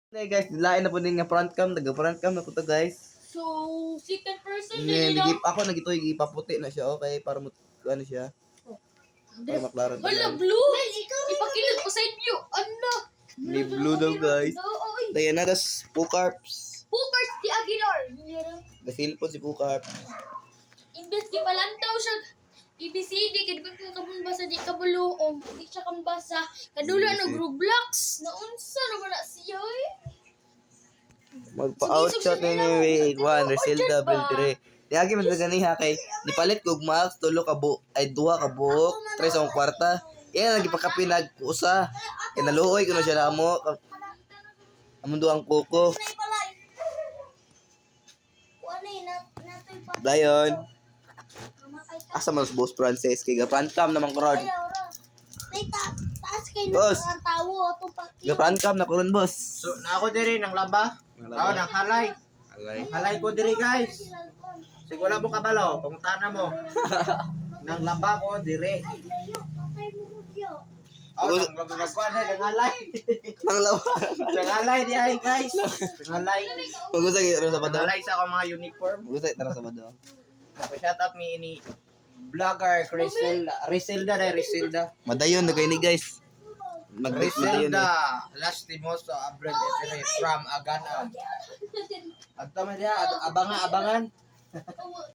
Okay guys, dilain na po din nga front cam, taga-front cam na po to guys. So, second person Ngayon, din nagip ako nagitoy ipaputi na siya, okay, para mo ano siya, para maklaro Wala, guys. blue! Ipakilid ko sa inyo! Ano? May blue daw guys. Tayo na, tas Pucarps. Hookers di Aguilar! Nasil po si Pucarps. Imbes di palantaw siya. ABCD, kaya kung kabunbasa di kabuluong, di siya kambasa. Kadula ABC. ng Roblox. Naunsa naman na siya eh. Magpa-outshot na yung way 1, Resilda, Beltire. Diagi man talaga niya kay nipalit kog max tulo ka bu ay duha ka buok, tres ang kwarta. Yan nagipakapinag usa. Kay naluoy kuno siya namo. Amon duang kuko. Dayon. Asa man boss Francis kay front cam naman karon. Boss. Ga front cam na karon boss. So, na ako diri ng laba. Oo, ng halay. Halay ko diri, guys. Siguro mo kabalo, pangutana mo. Nang laba ko diri. Oh, nagkuhan na ng halay. Nang lawa. Ng halay di ay, guys. Ng halay. Pagusa kay sa Ng bado. halay sa akong mga uniform. Pagusa tara sa bado. Shout out ni ini vlogger Riselda na Riselda. Madayon na kayo ni guys. Mag-rate madayon. Riselda Lastimoso Abred Etere from Agana. At tama dia abangan.